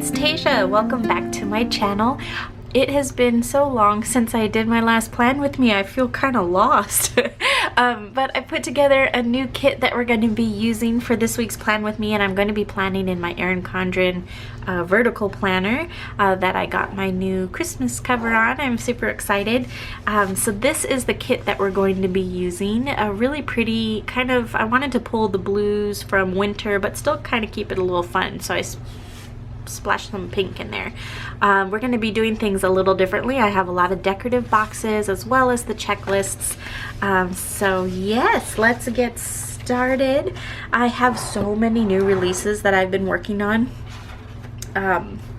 it's Tasia. Welcome back to my channel. It has been so long since I did my last plan with me, I feel kind of lost. But I put together a new kit that we're going to be using for this week's plan with me, and I'm going to be planning in my ERIN CONDREN vertical planner that I got my new Christmas cover on. I'm super excited. So this is the kit that we're going to be using. A really pretty kind of, I wanted to pull the blues from winter but still kind of keep it a little fun, so I splash some pink in there. We're going to be doing things a little differently. I have a lot of decorative boxes as well as the checklists. So yes, let's get started. I have so many new releases that I've been working on.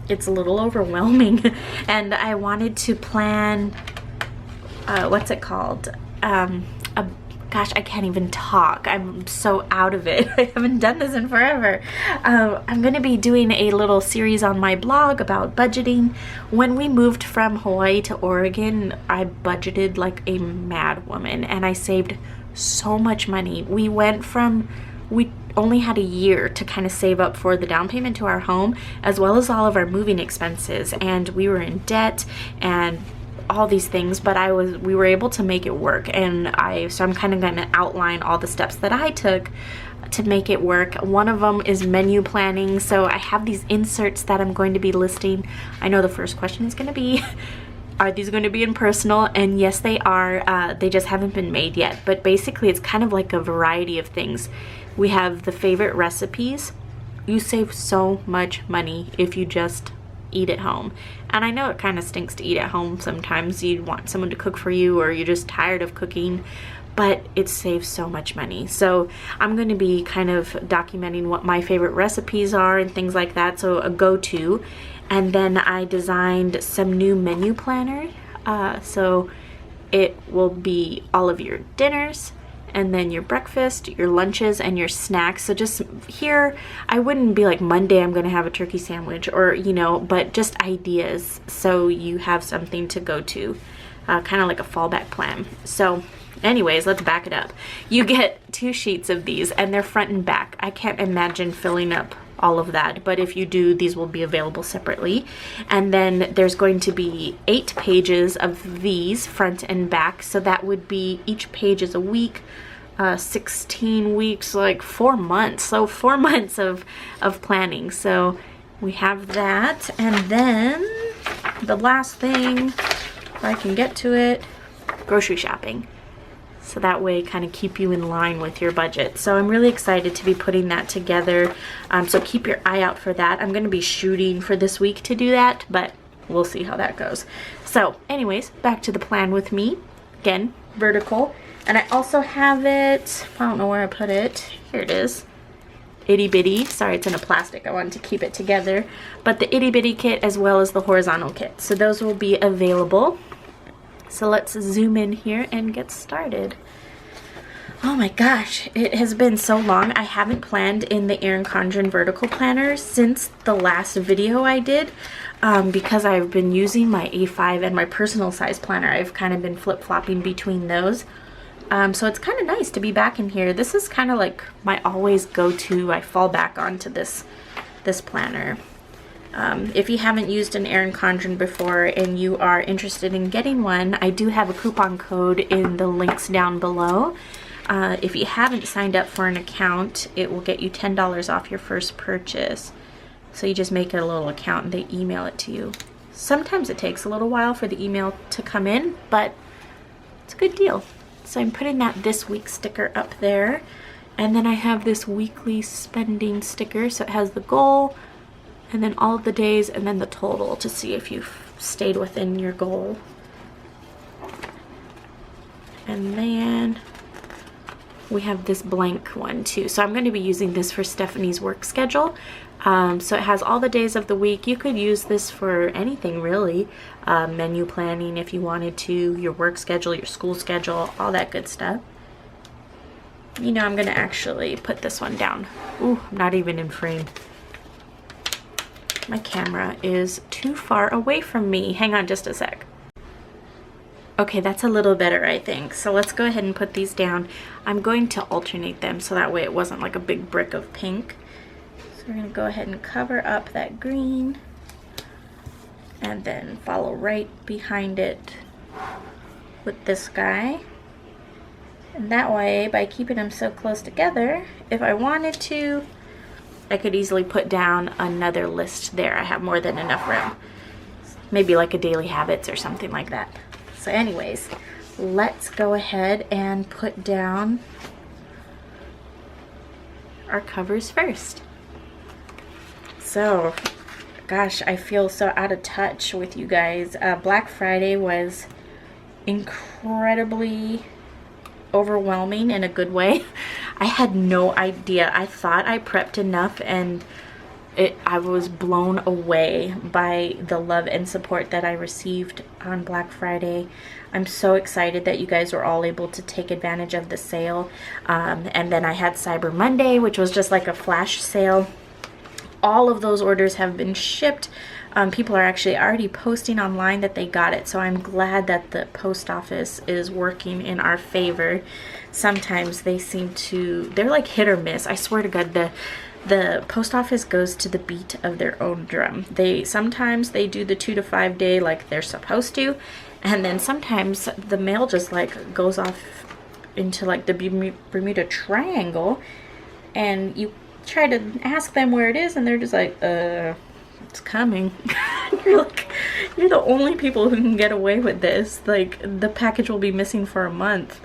It's a little overwhelming and I wanted to plan, what's it called? Gosh, I can't even talk. I'm so out of it. I haven't done this in forever. I'm going to be doing a little series on my blog about budgeting. When we moved from Hawaii to Oregon, I budgeted like a mad woman and I saved so much money. We only had a year to kind of save up for the down payment to our home as well as all of our moving expenses, and we were in debt and all these things, but we were able to make it work. And so I'm kind of going to outline all the steps that I took to make it work. One of them is menu planning. So I have these inserts that I'm going to be listing. I know the first question is going to be, are these going to be in personal? And yes, they are. They just haven't been made yet. But basically it's kind of like a variety of things. We have the favorite recipes. You save so much money if you just eat at home. And I know it kind of stinks to eat at home sometimes. You want someone to cook for you or you're just tired of cooking, but it saves so much money. So I'm going to be kind of documenting what my favorite recipes are and things like that, so a go-to. And then I designed some new menu planner, so it will be all of your dinners and then your breakfast, your lunches, and your snacks. So just here, I wouldn't be like Monday I'm gonna have a turkey sandwich, or you know, but just ideas so you have something to go to, kind of like a fallback plan. So anyways, let's back it up. You get 2 sheets of these and they're front and back. I can't imagine filling up all of that, but if you do, these will be available separately. And then there's going to be 8 pages of these front and back, so that would be each page is a week, 16 weeks, like 4 months. So 4 months of planning. So we have that. And then the last thing, if I can get to it, grocery shopping. So that way kind of keep you in line with your budget. So I'm really excited to be putting that together. So keep your eye out for that. I'm going to be shooting for this week to do that, but we'll see how that goes. So anyways, back to the plan with me. Again, vertical. And I also have it, I don't know where I put it. Here it is. Itty bitty. Sorry, it's in a plastic. I wanted to keep it together. But the itty bitty kit as well as the horizontal kit. So those will be available. So let's zoom in here and get started. Oh my gosh, it has been so long. I haven't planned in the ERIN CONDREN vertical planner since the last video I did, because I've been using my A5 and my personal size planner. I've kind of been flip-flopping between those. So it's kind of nice to be back in here. This is kind of like my always go-to. I fall back onto this planner. If you haven't used an ERIN CONDREN before and you are interested in getting one, I do have a coupon code in the links down below. If you haven't signed up for an account, it will get you $10 off your first purchase. So you just make a little account and they email it to you. Sometimes it takes a little while for the email to come in, but it's a good deal. So I'm putting that this week sticker up there. And then I have this weekly spending sticker, so it has the goal, and then all of the days, and then the total to see if you've stayed within your goal. And then we have this blank one too. So I'm going to be using this for Stephanie's work schedule. So it has all the days of the week. You could use this for anything really. Menu planning if you wanted to, your work schedule, your school schedule, all that good stuff. You know, I'm going to actually put this one down. Ooh, I'm not even in frame. My camera is too far away from me. Hang on just a sec. Okay, that's a little better, I think. So let's go ahead and put these down. I'm going to alternate them so that way it wasn't like a big brick of pink. So we're going to go ahead and cover up that green. and then follow right behind it with this guy. And that way, by keeping them so close together, if I wanted to, I could easily put down another list there. I have more than enough room. Maybe like a daily habits or something like that. So anyways, let's go ahead and put down our covers first. So, gosh, I feel so out of touch with you guys. Black Friday was incredibly overwhelming in a good way. I had no idea. I thought I prepped enough, and I was blown away by the love and support that I received on Black Friday. I'm so excited that you guys were all able to take advantage of the sale. And then I had Cyber Monday, which was just like a flash sale. All of those orders have been shipped. People are actually already posting online that they got it, so I'm glad that the post office is working in our favor. Sometimes they seem to, they're like hit or miss. I swear to God, the post office goes to the beat of their own drum. Sometimes they do the 2 to 5 day like they're supposed to, and then sometimes the mail just like goes off into like the Bermuda Triangle, and you try to ask them where it is, and they're just like, it's coming. You're like, you're the only people who can get away with this. Like, the package will be missing for a month,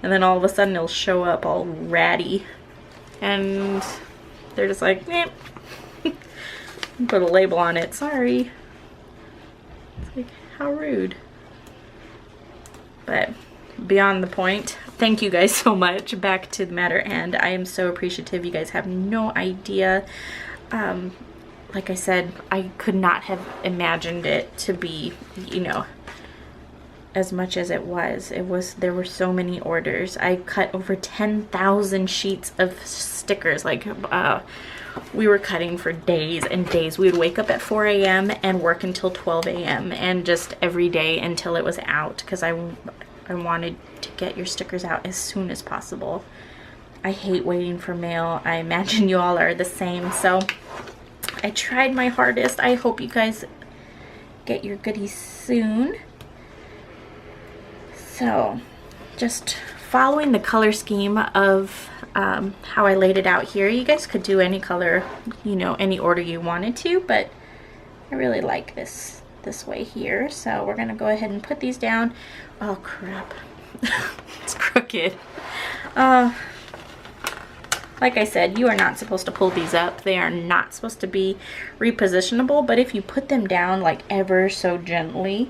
and then all of a sudden it'll show up all ratty, and they're just like, eh. Put a label on it, sorry. It's like, how rude. But beyond the point, thank you guys so much. Back to the matter at hand. I am so appreciative. You guys have no idea. Like I said, I could not have imagined it to be, you know, as much as it was. There were so many orders. I cut over 10,000 sheets of stickers. Like, we were cutting for days and days. We would wake up at 4 a.m. and work until 12 a.m. and just every day until it was out, because I wanted to get your stickers out as soon as possible. I hate waiting for mail. I imagine you all are the same. So I tried my hardest. I hope you guys get your goodies soon. So just following the color scheme of how I laid it out here. You guys could do any color, you know, any order you wanted to, but I really like this way here. So we're gonna go ahead and put these down. Oh crap. It's crooked. Like I said, you are not supposed to pull these up. They are not supposed to be repositionable, but if you put them down like ever so gently,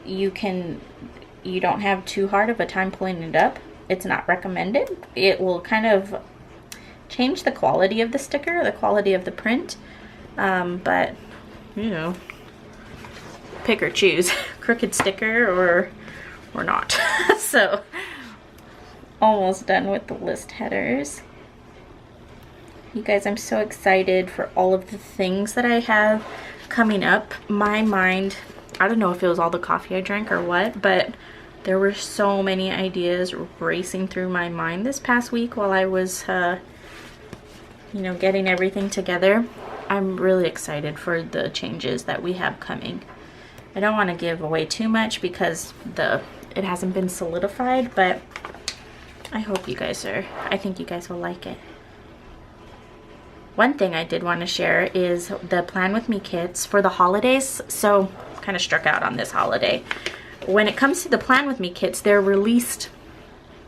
you don't have too hard of a time pulling it up. It's not recommended. It will kind of change the quality of the sticker, the quality of the print, but you know, pick or choose. Crooked sticker or not. So almost done with the list headers. You guys, I'm so excited for all of the things that I have coming up. My mind, I don't know if it was all the coffee I drank or what, but there were so many ideas racing through my mind this past week while I was you know, getting everything together. I'm really excited for the changes that we have coming. I don't want to give away too much because it hasn't been solidified, but I hope you guys I think you guys will like it. One thing I did want to share is the Plan With Me kits for the holidays. So kind of struck out on this holiday. When it comes to the Plan With Me kits, they're released,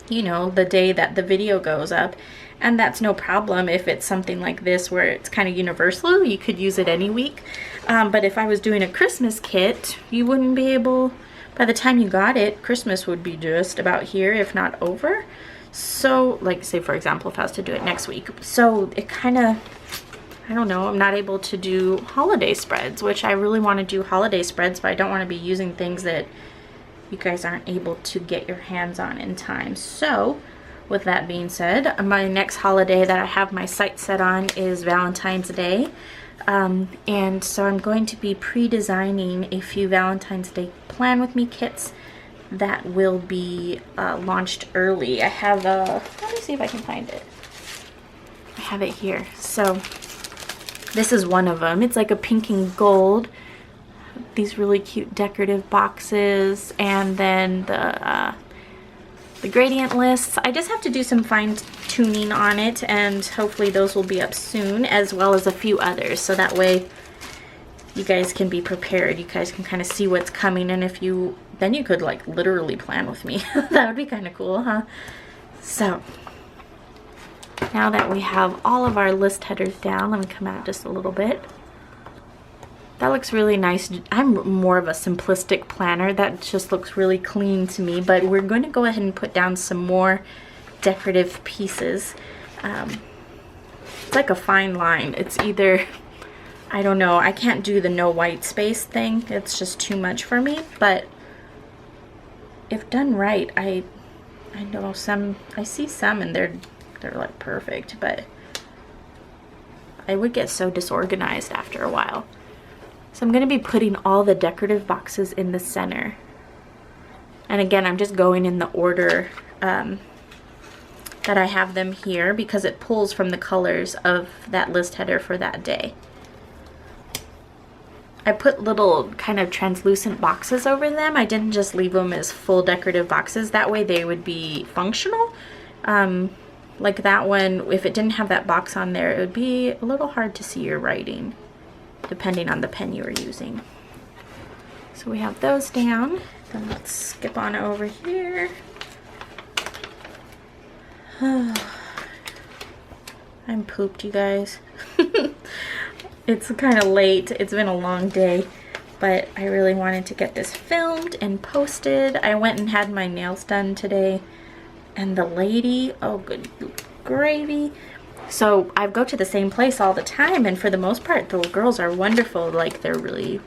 you know, the day that the video goes up. And that's no problem if it's something like this where it's kind of universal. You could use it any week. But if I was doing a Christmas kit, you wouldn't be able, by the time you got it, Christmas would be just about here, if not over. So, like, say for example, if I was to do it next week. So it kind of, I don't know, I'm not able to do holiday spreads, which I really want to do holiday spreads, but I don't want to be using things that you guys aren't able to get your hands on in time. So with that being said, my next holiday that I have my sights set on is Valentine's Day. And so I'm going to be pre-designing a few Valentine's Day Plan With Me kits that will be launched early. I have let me see if I can find it. I have it here. So this is one of them. It's like a pink and gold these really cute decorative boxes, and then the gradient lists. I just have to do some fine tuning on it, and hopefully those will be up soon, as well as a few others, so that way you guys can be prepared. You guys can kind of see what's coming, and if you, then you could like literally plan with me. That would be kind of cool, huh? So now that we have all of our list headers down, let me come out just a little bit. That looks really nice. I'm more of a simplistic planner. That just looks really clean to me, but we're going to go ahead and put down some more decorative pieces. It's like a fine line. It's either, I don't know, I can't do the no white space thing. It's just too much for me, but if done right, I know some, I see some and they're like perfect, but I would get so disorganized after a while. So I'm going to be putting all the decorative boxes in the center. And again, I'm just going in the order that I have them here, because it pulls from the colors of that list header for that day. I put little kind of translucent boxes over them. I didn't just leave them as full decorative boxes. That way they would be functional. Like that one, if it didn't have that box on there, it would be a little hard to see your writing, depending on the pen you were using. So we have those down. Then let's skip on over here. I'm pooped, you guys. It's kind of late. It's been a long day, but I really wanted to get this filmed and posted. I went and had my nails done today, and the lady, oh good gravy. So I go to the same place all the time, and for the most part, the girls are wonderful. Like, they're really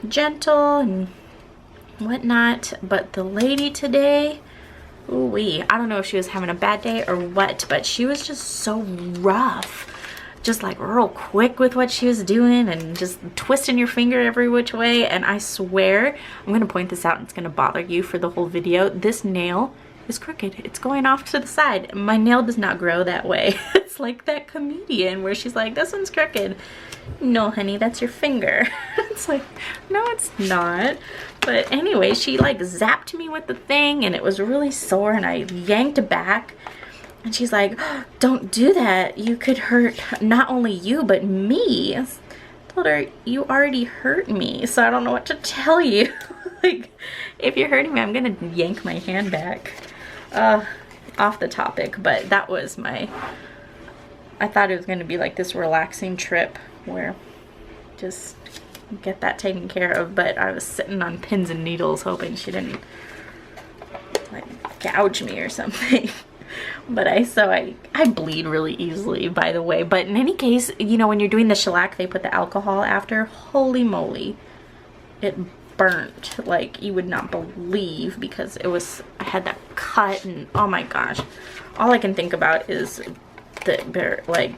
gentle and whatnot. But the lady today, ooh-wee, I don't know if she was having a bad day or what, but she was just so rough. Just like real quick with what she was doing and just twisting your finger every which way. And I swear, I'm going to point this out and it's going to bother you for the whole video. This nail is crooked. It's going off to the side. My nail does not grow that way. It's like that comedian where she's like, this one's crooked. No, honey, that's your finger. It's like, no, it's not. But anyway, she like zapped me with the thing and it was really sore, and I yanked back. And she's like, oh, don't do that. You could hurt not only you, but me. I told her, you already hurt me, so I don't know what to tell you. Like, if you're hurting me, I'm gonna yank my hand back. Off the topic, but that was my, I thought it was gonna be like this relaxing trip where just get that taken care of, but I was sitting on pins and needles hoping she didn't like gouge me or something. But I bleed really easily, by the way. But in any case, you know, when you're doing the shellac, they put the alcohol after. Holy moly. It burnt like you would not believe, because it was, I had that cut and oh my gosh. All I can think about is the, like,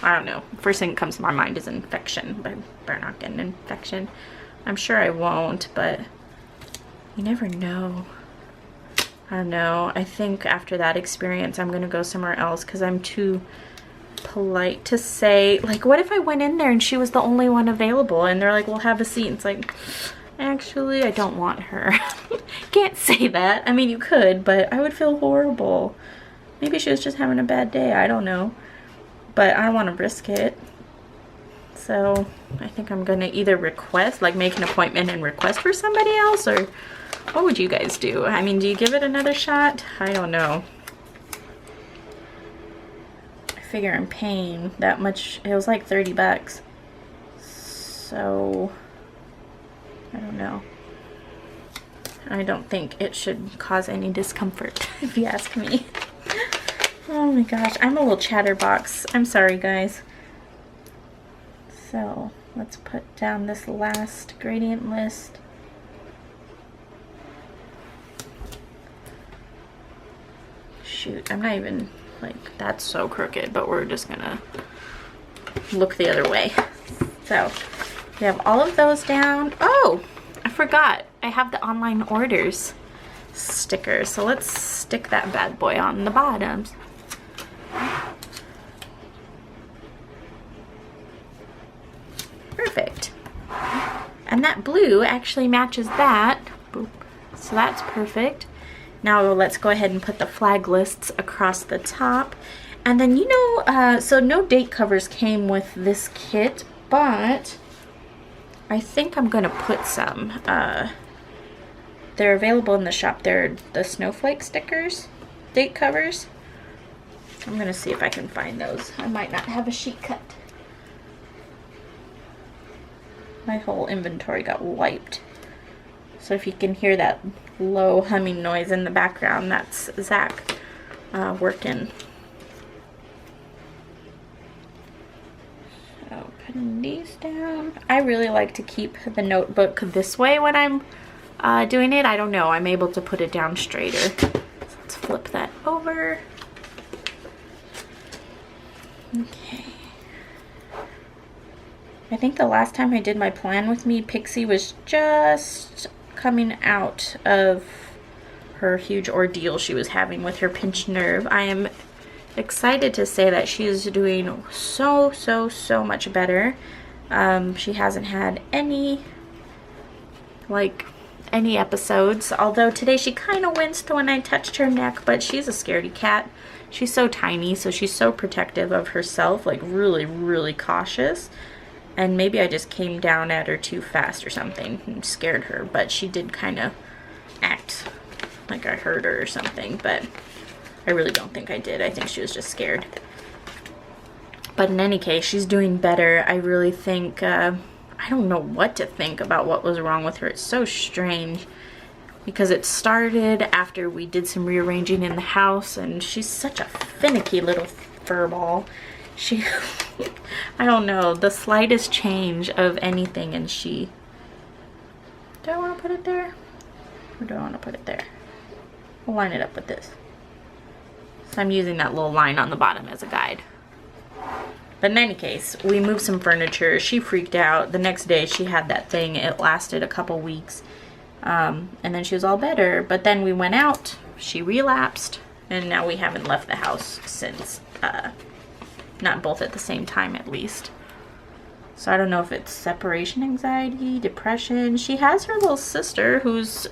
I don't know. First thing that comes to my mind is infection. But I better not get an infection. I'm sure I won't, but you never know. I don't know. I think after that experience, I'm going to go somewhere else, because I'm too polite to say, like, what if I went in there and she was the only one available and they're like, we'll have a seat. And it's like, actually, I don't want her. Can't say that. I mean, you could, but I would feel horrible. Maybe she was just having a bad day. I don't know. But I don't want to risk it. So I think I'm going to either request, like make an appointment and request for somebody else, or what would you guys do? I mean, do you give it another shot? I don't know. I figure I'm paying that much. It was like 30 bucks. So, I don't know. I don't think it should cause any discomfort, if you ask me. Oh my gosh, I'm a little chatterbox. I'm sorry, guys. So, let's put down this last gradient list. Shoot, I'm not even, like, that's so crooked, but we're just gonna look the other way. So, we have all of those down. Oh, I forgot. I have the online orders sticker. So let's stick that bad boy on the bottoms. Perfect. And that blue actually matches that. Boop. So that's perfect. Now let's go ahead and put the flag lists across the top. And then, you know, so no date covers came with this kit, but I think I'm gonna put some. They're available in the shop. They're the snowflake stickers, date covers. I'm gonna see if I can find those. I might not have a sheet cut. My whole inventory got wiped. So if you can hear that low humming noise in the background, that's Zach working. So putting these down. I really like to keep the notebook this way when I'm doing it. I don't know, I'm able to put it down straighter. So let's flip that over. Okay. I think the last time I did my plan with me, Pixie was just coming out of her huge ordeal she was having with her pinched nerve. I am excited to say that she is doing so much better. She hasn't had any episodes, although today she kind of winced when I touched her neck, but she's a scaredy cat. She's so tiny, so she's so protective of herself, like really cautious. And maybe I just came down at her too fast or something and scared her, but she did kind of act like I hurt her or something, but I really don't think I did. I think she was just scared. But in any case, she's doing better. I really think, I don't know what to think about what was wrong with her. It's so strange because it started after we did some rearranging in the house, and she's such a finicky little furball. She, I don't know, the slightest change of anything and she... Do I want to put it there? Or do I want to put it there? We'll line it up with this. So I'm using that little line on the bottom as a guide. But in any case, we moved some furniture. She freaked out. The next day she had that thing. It lasted a couple weeks. And then she was all better. But then we went out. She relapsed. And now we haven't left the house since... not both at the same time, at least. So I don't know if it's separation anxiety, depression. She has her little sister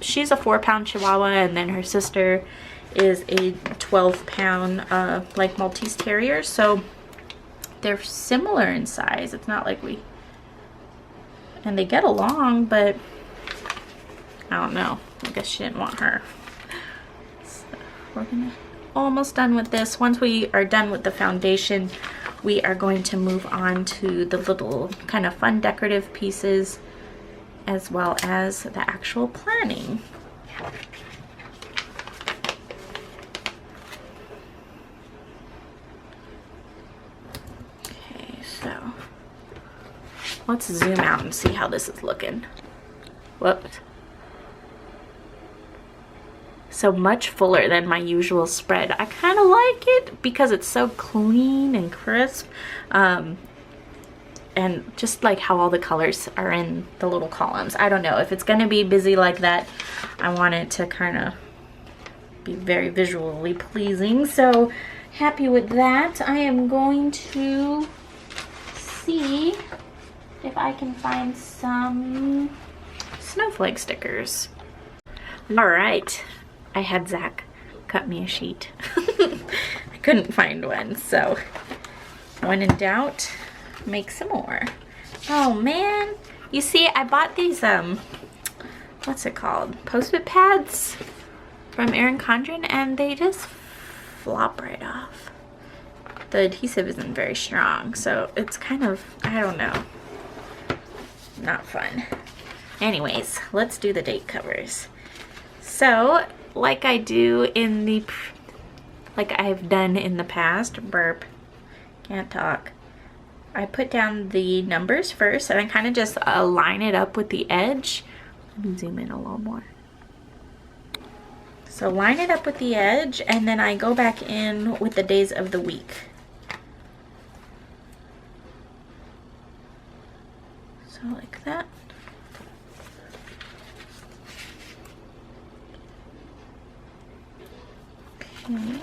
she's a 4-pound Chihuahua, and then her sister is a 12-pound like Maltese Terrier. So they're similar in size. It's not like and they get along, but I don't know. I guess she didn't want her. So we're almost done with this. Once we are done with the foundation, we are going to move on to the little kind of fun decorative pieces as well as the actual planning. Okay, so let's zoom out and see how this is looking. Whoops. So much fuller than my usual spread. I kind of like it because it's so clean and crisp, and just like how all the colors are in the little columns. I don't know if it's gonna be busy like that. I want it to kind of be very visually pleasing, so happy with that. I am going to see if I can find some snowflake stickers. All right. I had Zach cut me a sheet. I couldn't find one, so when in doubt, make some more. Oh man, you see, I bought these what's it called, Post-it pads from ERIN CONDREN, and they just flop right off. The adhesive isn't very strong, so it's kind of, I don't know, not fun. Anyways, let's do the date covers. So like I do in the, like I've done in the past, burp, can't talk. I put down the numbers first and I kind of just line it up with the edge. Let me zoom in a little more. So line it up with the edge and then I go back in with the days of the week. So like that. Okay.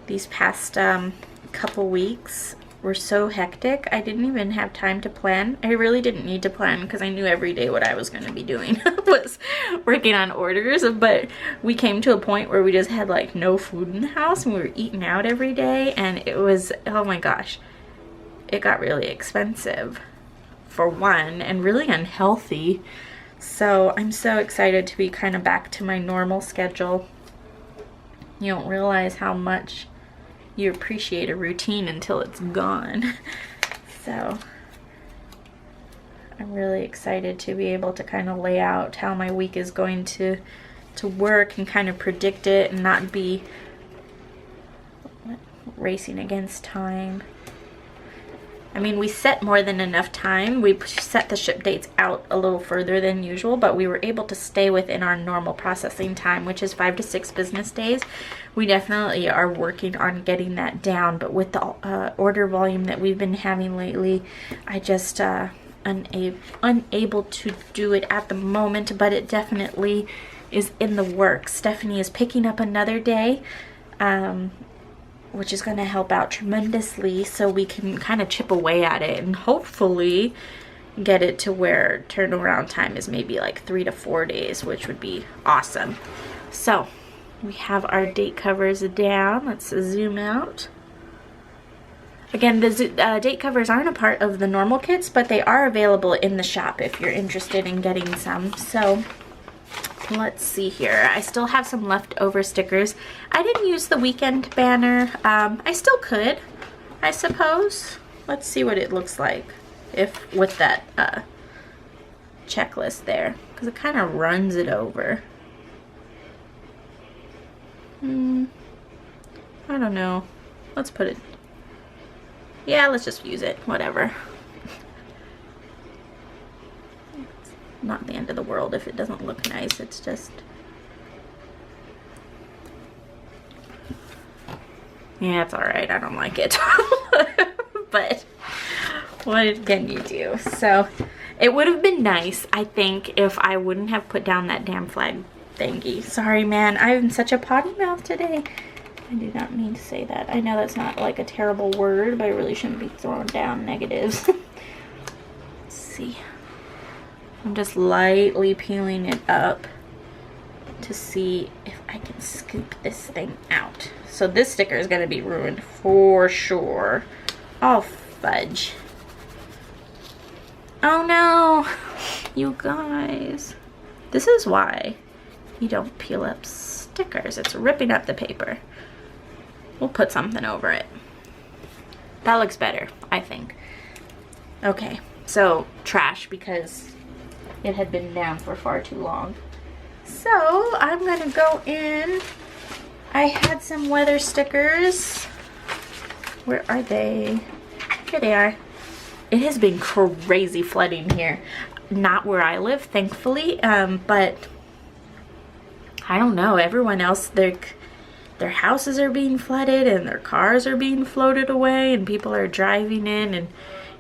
These past couple weeks were so hectic. I didn't even have time to plan. I really didn't need to plan because I knew every day what I was going to be doing was working on orders. But we came to a point where we just had like no food in the house and we were eating out every day, and it was, oh my gosh, it got really expensive for one and really unhealthy. So I'm so excited to be kind of back to my normal schedule. You don't realize how much you appreciate a routine until it's gone. So I'm really excited to be able to kind of lay out how my week is going to work and kind of predict it and not be racing against time. I mean, we set more than enough time. We set the ship dates out a little further than usual, but we were able to stay within our normal processing time, which is 5 to 6 business days. We definitely are working on getting that down, but with the order volume that we've been having lately, I just unable to do it at the moment, but it definitely is in the works. Stephanie is picking up another day, which is going to help out tremendously, so we can kind of chip away at it and hopefully get it to where turnaround time is maybe like 3 to 4 days, which would be awesome. So we have our date covers down. Let's zoom out. Again, the date covers aren't a part of the normal kits, but they are available in the shop if you're interested in getting some. So let's see here. I still have some leftover stickers. I didn't use the weekend banner. I still could, I suppose. Let's see what it looks like if with that checklist there, because it kind of runs it over. I don't know. Let's put it. Yeah, let's just use it. Whatever. Not the end of the world if it doesn't look nice. It's just, yeah, it's alright. I don't like it. But what can you do? So it would have been nice, I think, if I wouldn't have put down that damn flag thingy. Sorry, man. I'm such a potty mouth today. I did not mean to say that. I know that's not like a terrible word, but I really shouldn't be throwing down negatives. Let's see. I'm just lightly peeling it up to see if I can scoop this thing out. So this sticker is going to be ruined for sure. Oh, fudge. Oh no, you guys. This is why you don't peel up stickers. It's ripping up the paper. We'll put something over it. That looks better, I think. Okay, so trash because it had been down for far too long. So I'm gonna go in. I had some weather stickers. Where are they? Here they are. It has been crazy flooding here. Not where I live, thankfully, but I don't know. Everyone else, their houses are being flooded and their cars are being floated away and people are driving in and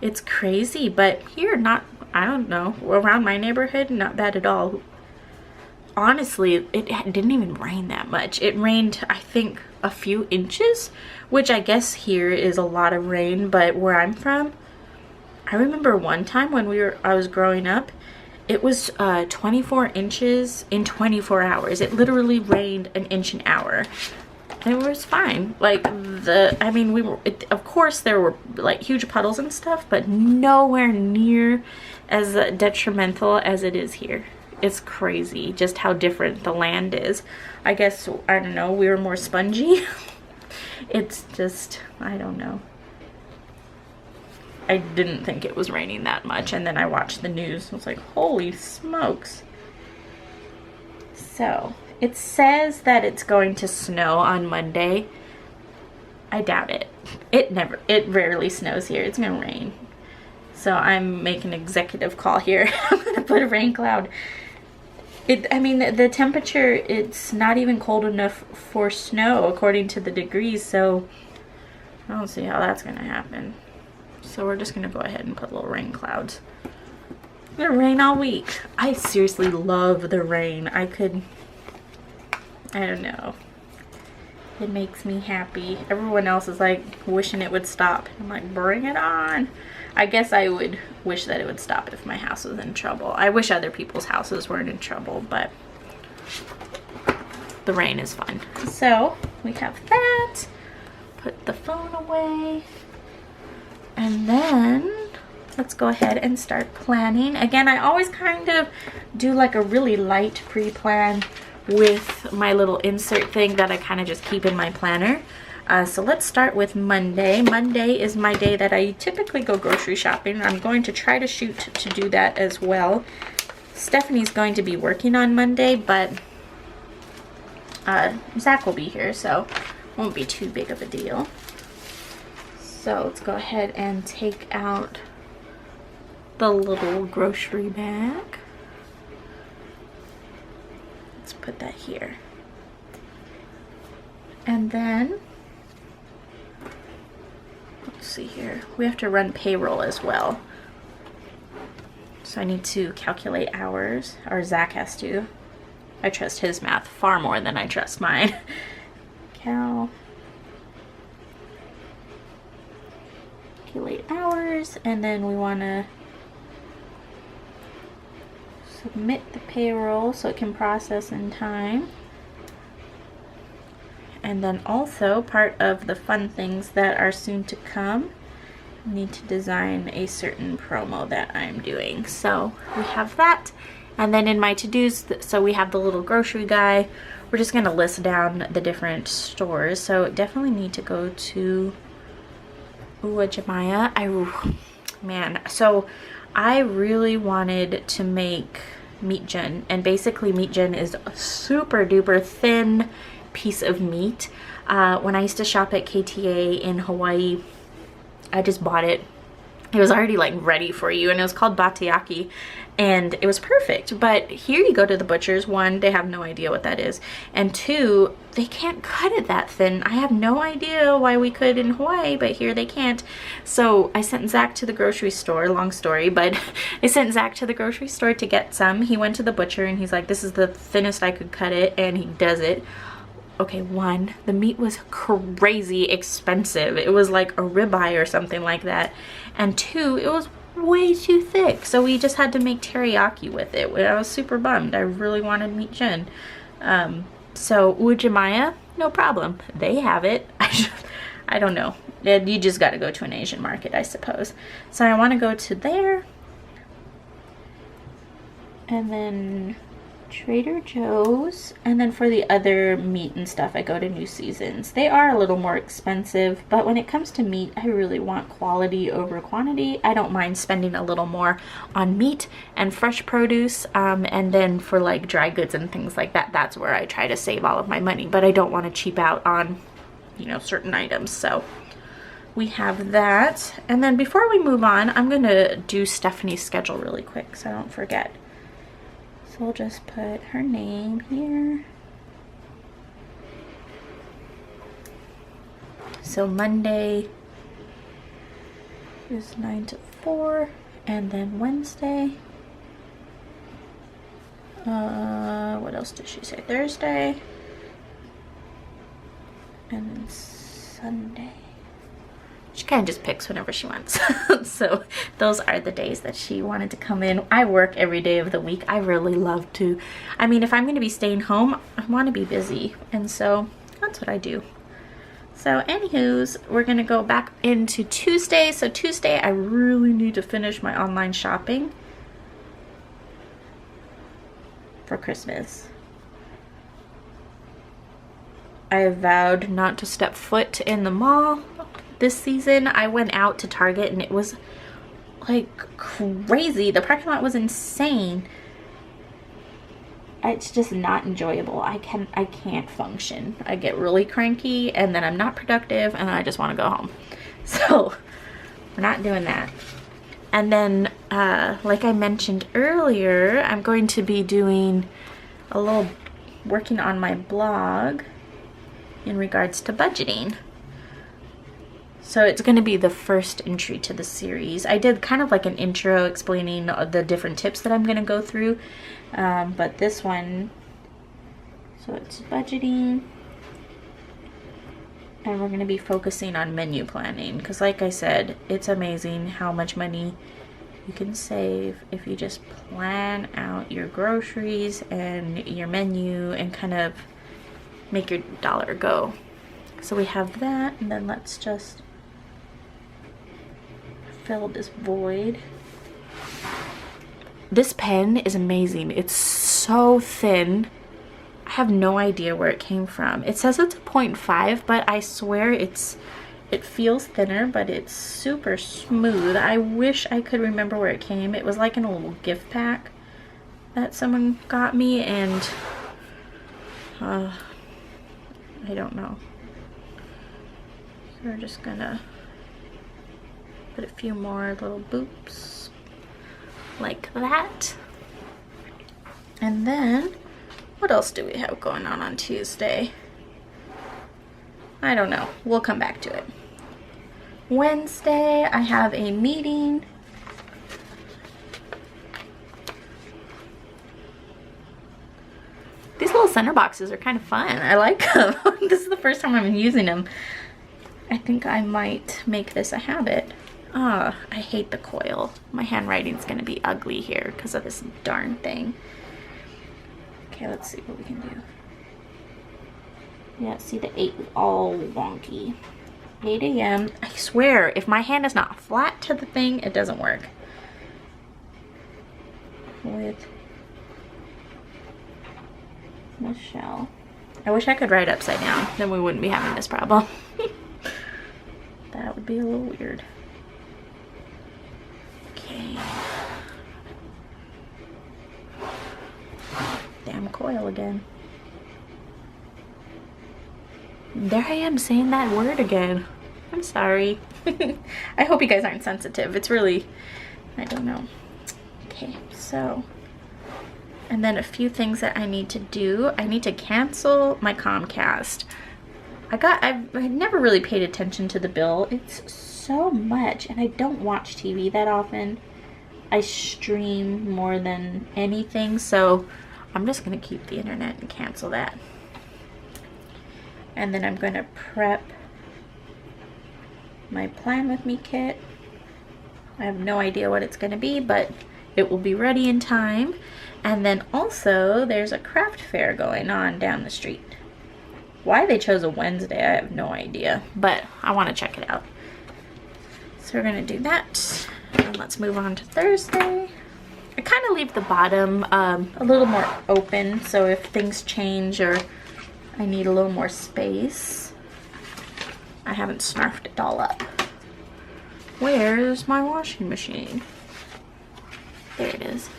it's crazy. But here, not, I don't know, around my neighborhood, not bad at all. Honestly, it didn't even rain that much. It rained, I think, a few inches, which I guess here is a lot of rain, but where I'm from, I remember one time when I was growing up, it was 24 inches in 24 hours. It literally rained an inch an hour. And it was fine. Like, I mean, of course there were like huge puddles and stuff, but nowhere near as detrimental as it is here. It's crazy just how different the land is. I guess, I don't know, we were more spongy. It's just, I don't know. I didn't think it was raining that much, and then I watched the news. I was like, holy smokes. So, it says that it's going to snow on Monday. I doubt it. It rarely snows here. It's gonna rain. So I'm making an executive call here. I'm gonna put a rain cloud. I mean, the temperature, it's not even cold enough for snow according to the degrees, so I don't see how that's gonna happen. So we're just gonna go ahead and put little rain clouds. It's gonna rain all week. I seriously love the rain. I don't know. It makes me happy. Everyone else is like wishing it would stop. I'm like, bring it on. I guess I would wish that it would stop if my house was in trouble. I wish other people's houses weren't in trouble, but the rain is fun. So we have that. Put the phone away. And then let's go ahead and start planning. Again, I always kind of do like a really light pre-plan with my little insert thing that I kind of just keep in my planner. So let's start with Monday. Monday is my day that I typically go grocery shopping. I'm going to try to shoot to do that as well. Stephanie's going to be working on Monday, but Zach will be here, so it won't be too big of a deal. So let's go ahead and take out the little grocery bag. Let's put that here. And then let's see here. We have to run payroll as well. So I need to calculate hours, or Zach has to. I trust his math far more than I trust mine. Calculate hours, and then we want to submit the payroll so it can process in time. And then also part of the fun things that are soon to come, I need to design a certain promo that I'm doing. So we have that. And then in my to-dos, so we have the little grocery guy. We're just going to list down the different stores. So definitely need to go to Jemiah. So I really wanted to make meat gin, and basically meat gin is a super duper thin piece of meat. When I used to shop at KTA in Hawaii, I just bought it. It was already like ready for you, and it was called batayaki, and it was perfect. But here you go to the butcher's, one, they have no idea what that is, and two, they can't cut it that thin. I have no idea why we could in Hawaii, but here they can't. So I sent Zach to the grocery store, long story, but I sent Zach to the grocery store to get some. He went to the butcher and he's like, this is the thinnest I could cut it, and he does it. Okay, one, the meat was crazy expensive. It was like a ribeye or something like that. And two, it was way too thick. So we just had to make teriyaki with it. I was super bummed. I really wanted meat gin. So Jemiah, no problem. They have it. I don't know. You just got to go to an Asian market, I suppose. So I want to go to there. And then Trader Joe's, and then for the other meat and stuff I go to New Seasons. They are a little more expensive, but when it comes to meat, I really want quality over quantity. I don't mind spending a little more on meat and fresh produce, and then for like dry goods and things like that, that's where I try to save all of my money, but I don't want to cheap out on, you know, certain items. So we have that. And then before we move on, I'm gonna do Stephanie's schedule really quick so I don't forget. We'll just put her name here. So Monday is 9 to 4, and then Wednesday, what else did she say? Thursday, and then Sunday. She kind of just picks whenever she wants. So those are the days that she wanted to come in. I work every day of the week. I really love to. I mean, if I'm going to be staying home, I want to be busy. And so that's what I do. So anywho's, we're going to go back into Tuesday. So Tuesday, I really need to finish my online shopping for Christmas. I have vowed not to step foot in the mall this season. I went out to Target and it was like crazy. The parking lot was insane. It's just not enjoyable. I can't function. I get really cranky and then I'm not productive and I just want to go home. So we're not doing that. And then like I mentioned earlier, I'm going to be doing a little working on my blog in regards to budgeting. So it's going to be the first entry to the series. I did kind of like an intro explaining the different tips that I'm going to go through. But this one, so it's budgeting. And we're going to be focusing on menu planning because, like I said, it's amazing how much money you can save if you just plan out your groceries and your menu and kind of make your dollar go. So we have that, and then let's just fill this void. This pen is amazing. It's so thin. I have no idea where it came from. It says it's a 0.5, but I swear it feels thinner, but it's super smooth. I wish I could remember where it came. It was like in a little gift pack that someone got me, and I don't know. So we're just gonna put a few more little boops like that. And then what else do we have going on Tuesday? I don't know. We'll come back to it. Wednesday, I have a meeting. These little center boxes are kind of fun. I like them. This is the first time I'm using them. I think I might make this a habit. I hate the coil. My handwriting's gonna be ugly here because of this darn thing. Okay, let's see what we can do. Yeah, see, the 8 is all wonky. 8 a.m. I swear, if my hand is not flat to the thing, it doesn't work. With Michelle. I wish I could write upside down. Then we wouldn't be having this problem. That would be a little weird. Okay. Damn coil again. There I am saying that word again. I'm sorry. I hope you guys aren't sensitive. It's really, I don't know. Okay, so, and then a few things that I need to do. I need to cancel my Comcast. I've never really paid attention to the bill. It's so much, and I don't watch TV that often. I stream more than anything, so I'm just gonna keep the internet and cancel that. And then I'm gonna prep my Plan With Me kit. I have no idea what it's gonna be, but it will be ready in time. And then also there's a craft fair going on down the street. Why they chose a Wednesday, I have no idea, but I want to check it out. So we're gonna do that, and let's move on to Thursday. I kind of leave the bottom a little more open, so if things change or I need a little more space, I haven't snarfed it all up. Where's my washing machine? There it is.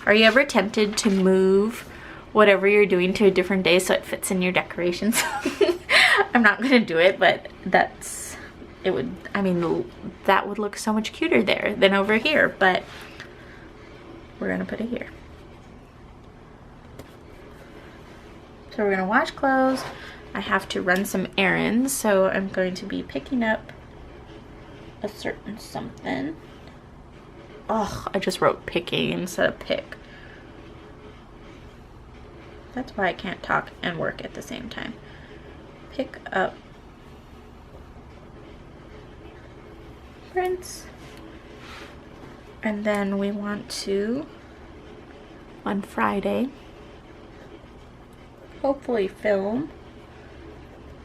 Are you ever tempted to move whatever you're doing to a different day so it fits in your decorations? I'm not gonna do it, but I mean, that would look so much cuter there than over here, but we're gonna put it here. So we're gonna wash clothes. I have to run some errands, so I'm going to be picking up a certain something. Oh, I just wrote picking instead of pick. That's why I can't talk and work at the same time. Pick up prints. And then we want to, on Friday, hopefully film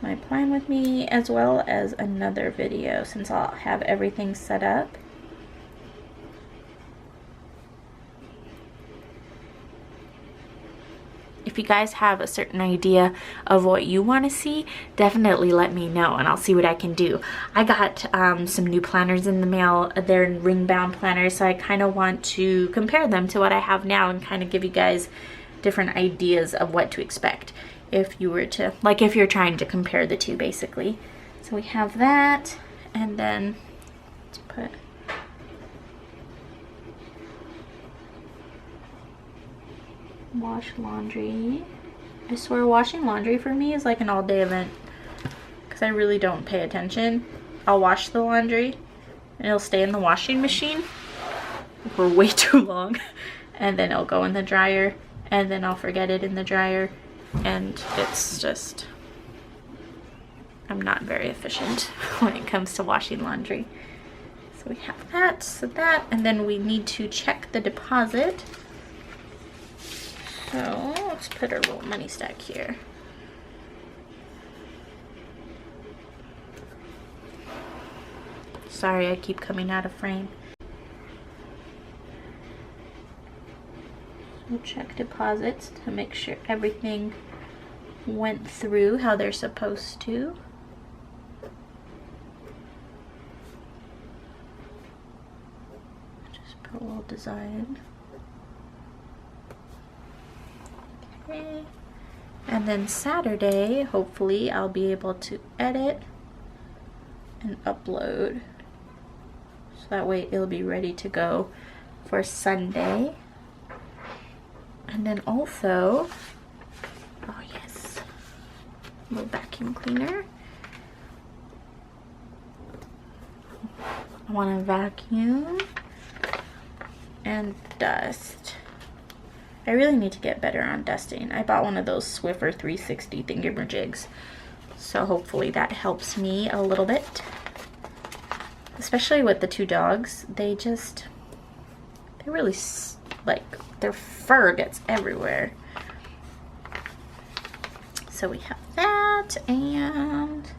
my Plan With Me as well as another video, since I'll have everything set up. If you guys have a certain idea of what you want to see, definitely let me know and I'll see what I can do. I got some new planners in the mail. They're ring bound planners, so I kind of want to compare them to what I have now and kind of give you guys different ideas of what to expect if you were to, like, if you're trying to compare the two, basically. So we have that, and then let's put wash laundry. I swear washing laundry for me is like an all-day event because I really don't pay attention. I'll wash the laundry and it'll stay in the washing machine for way too long, and then it'll go in the dryer, and then I'll forget it in the dryer, and it's just, I'm not very efficient when it comes to washing laundry. So we have that, and then we need to check the deposit. So let's put our little money stack here. Sorry, I keep coming out of frame. We'll check deposits to make sure everything went through how they're supposed to. Just put a little design. Okay. And then Saturday, hopefully, I'll be able to edit and upload. So that way it'll be ready to go for Sunday. And then also, oh yes, a little vacuum cleaner. I want to vacuum and dust. I really need to get better on dusting. I bought one of those Swiffer 360 thingamajigs, so hopefully that helps me a little bit. Especially with the two dogs, they really, like, their fur gets everywhere. So we have that, and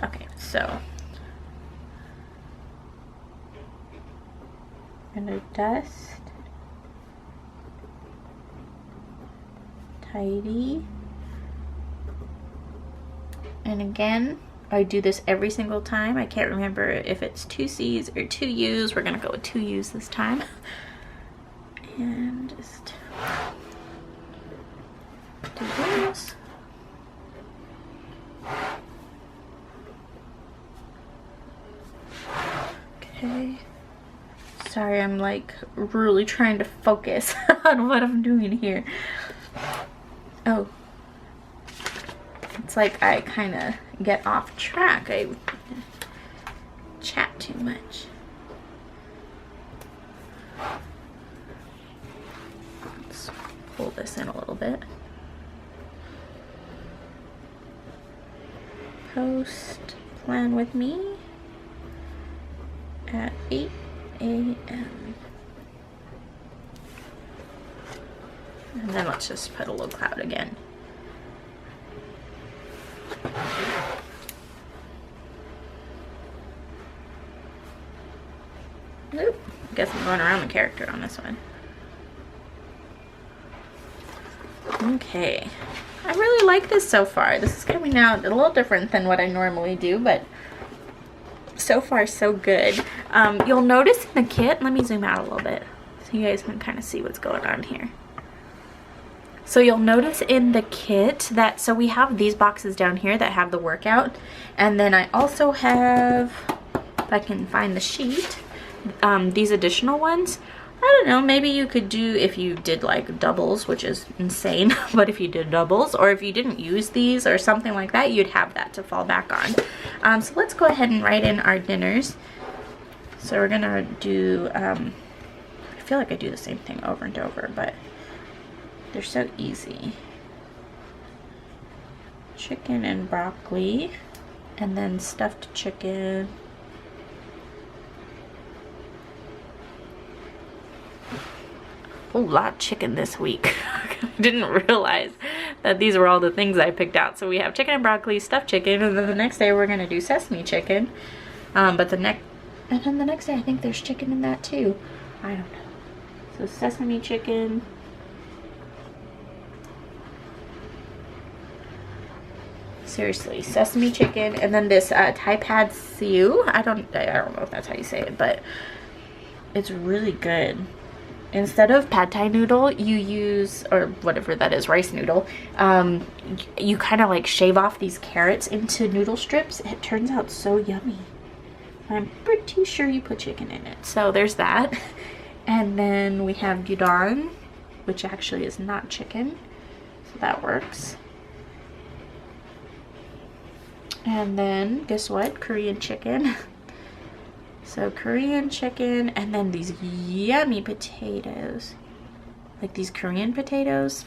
okay, so I'm gonna dust, tidy, and again, I do this every single time. I can't remember if it's 2 C's or 2 U's. We're gonna go with 2 U's this time. And just do this. Okay. Sorry, I'm like really trying to focus on what I'm doing here. Oh. It's like I kind of get off track. I chat too much. Let's pull this in a little bit. Post plan with me at 8 a.m. And then let's just put a little cloud again. Oop. I guess I'm going around the character on this one. Okay. I really like this so far. This is coming out a little different than what I normally do, but so far so good. You'll notice in the kit, let me zoom out a little bit so you guys can kind of see what's going on here. So you'll notice in the kit that, so we have these boxes down here that have the workout, and then I also have, if I can find the sheet, these additional ones. I don't know, maybe you could do, if you did like doubles, which is insane, but if you did doubles, or if you didn't use these or something like that, you'd have that to fall back on. So let's go ahead and write in our dinners. So we're gonna do, I feel like I do the same thing over and over, but they're so easy. Chicken and broccoli, and then stuffed chicken. A lot of chicken this week. I didn't realize that these were all the things I picked out. So we have chicken and broccoli, stuffed chicken, and then the next day we're gonna do sesame chicken. But the next day I think there's chicken in that too. I don't know. So sesame chicken. Seriously, sesame chicken, and then this Thai pad siu. I don't know if that's how you say it, but it's really good. Instead of pad thai noodle, you use, or whatever that is, rice noodle, you kind of like shave off these carrots into noodle strips. It turns out so yummy. I'm pretty sure you put chicken in it. So there's that. And then we have gyudon, which actually is not chicken, so that works. And then, guess what? Korean chicken. So Korean chicken, and then these yummy potatoes. Like these Korean potatoes.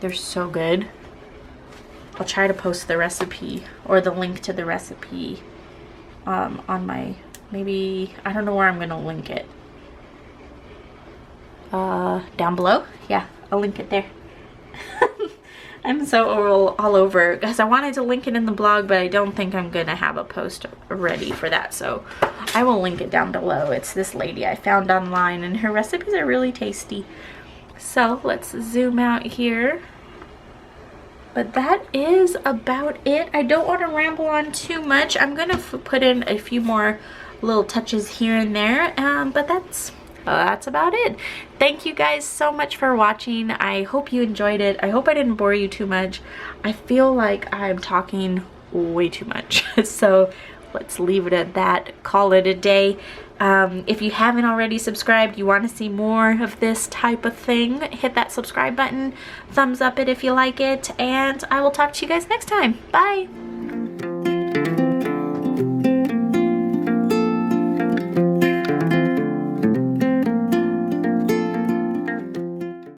They're so good. I'll try to post the recipe or the link to the recipe on my, maybe, I don't know where I'm going to link it. Down below? Yeah, I'll link it there. I'm so all over because I wanted to link it in the blog, but I don't think I'm gonna have a post ready for that, so I will link it down below. It's this lady I found online and her recipes are really tasty. So let's zoom out here. But that is about it. I don't want to ramble on too much. I'm gonna put in a few more little touches here and there, but that's about it. Thank you guys so much for watching. I hope you enjoyed it. I hope I didn't bore you too much. I feel like I'm talking way too much. So let's leave it at that. Call it a day. If you haven't already subscribed, you want to see more of this type of thing, hit that subscribe button. Thumbs up it if you like it. And I will talk to you guys next time. Bye.